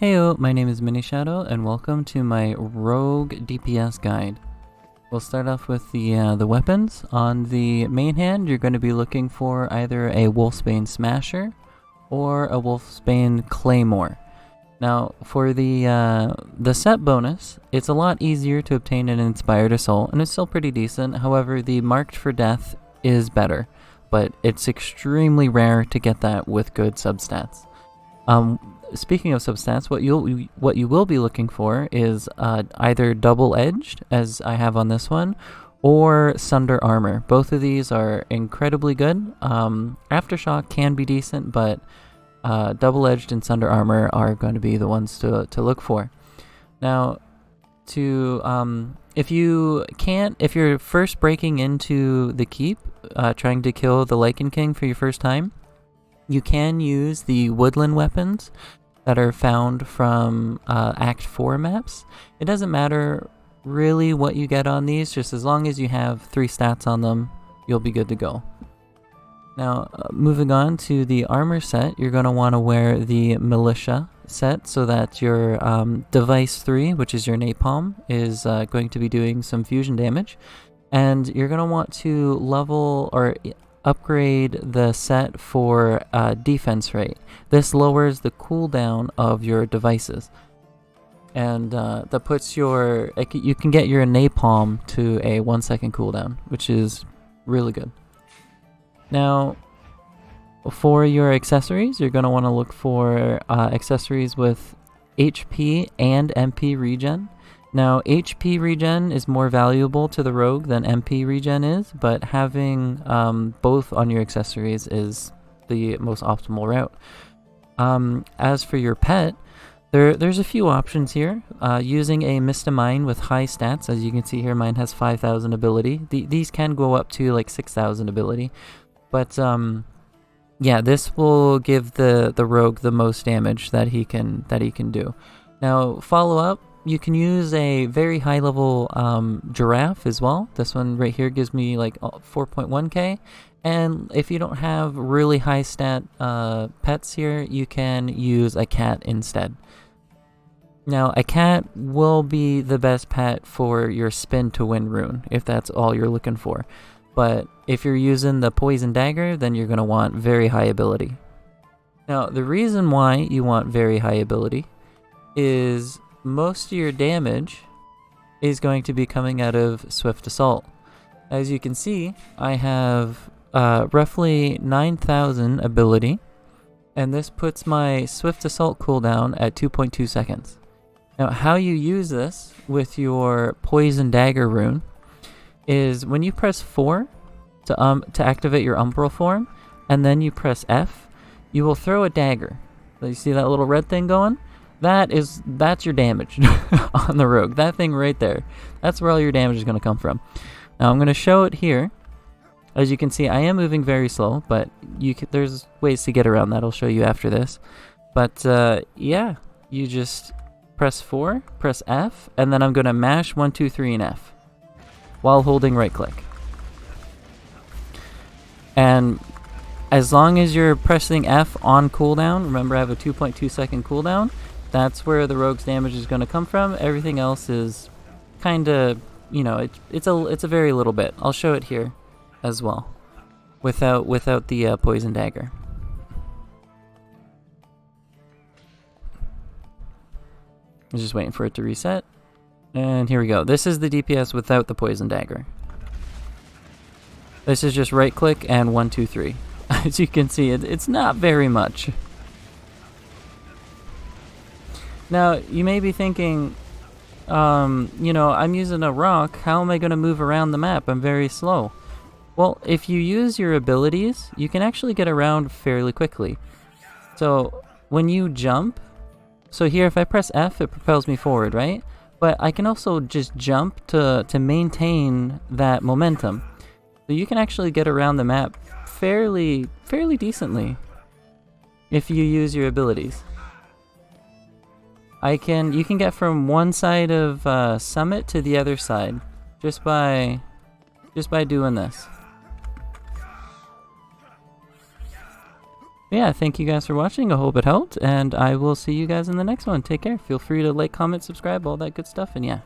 Heyo, my name is Mini Shadow, and welcome to my Rogue DPS guide. We'll start off with the weapons. On the main hand, you're going to be looking for either a Wolfsbane Smasher or a Wolfsbane Claymore. Now, for the set bonus, it's a lot easier to obtain an Inspired Assault, and it's still pretty decent. However, the Marked for Death is better, but it's extremely rare to get that with good substats. Speaking of substats, what you will be looking for is either double-edged, as I have on this one, or Sunder Armor. Both of these are incredibly good. Aftershock can be decent, but double-edged and Sunder Armor are going to be the ones to look for. Now, if you're first breaking into the keep, trying to kill the Lycan King for your first time, you can use the woodland weapons that are found from Act 4 maps. It doesn't matter really what you get on these, just as long as you have 3 stats on them, you'll be good to go. Now, moving on to the armor set, you're going to want to wear the Militia set so that your Device 3, which is your Napalm, is going to be doing some fusion damage. And you're going to want to level or upgrade the set for defense rate. This lowers the cooldown of your devices, and that puts you can get your napalm to a 1 second cooldown, which is really good. Now, for your accessories, you're going to want to look for accessories with HP and MP regen. Now, HP regen is more valuable to the rogue than MP regen is, but having both on your accessories is the most optimal route. As for your pet, there's a few options here. Using a Mistamine with high stats, as you can see here, mine has 5,000 ability. These can go up to like 6,000 ability, but yeah, this will give the rogue the most damage that he can do. Now, follow up. You can use a very high level giraffe as well. This one right here gives me like 4.1k. And if you don't have really high stat pets here, you can use a cat instead. Now, a cat will be the best pet for your spin to win rune, if that's all you're looking for. But if you're using the poison dagger, then you're going to want very high ability. Now, the reason why you want very high ability is most of your damage is going to be coming out of Swift Assault. As you can see, I have roughly 9,000 ability, and this puts my Swift Assault cooldown at 2.2 seconds. Now, how you use this with your Poison Dagger rune is when you press 4 to activate your Umbral form, and then you press F, you will throw a dagger. So you see that little red thing going? That's your damage on the rogue. That thing right there. That's where all your damage is going to come from. Now I'm going to show it here. As you can see, I am moving very slow, but there's ways to get around that. I'll show you after this. But yeah, you just press 4, press F, and then I'm going to mash 1, 2, 3, and F while holding right click. And as long as you're pressing F on cooldown, remember I have a 2.2 second cooldown, that's where the rogue's damage is going to come from. Everything else is kind of, it's a very little bit. I'll show it here as well, without the poison dagger. I'm just waiting for it to reset, and here we go. This is the DPS without the poison dagger. This is just right click and 1, 2, 3. As you can see, it's not very much. Now, you may be thinking, I'm using a rock, how am I going to move around the map? I'm very slow. Well, if you use your abilities, you can actually get around fairly quickly. So, when you jump, so here if I press F, it propels me forward, right? But I can also just jump to maintain that momentum. So you can actually get around the map fairly decently if you use your abilities. You can get from one side of Summit to the other side just by doing this. Yeah, thank you guys for watching. I hope it helped, and I will see you guys in the next one. Take care. Feel free to like, comment, subscribe, all that good stuff, and yeah,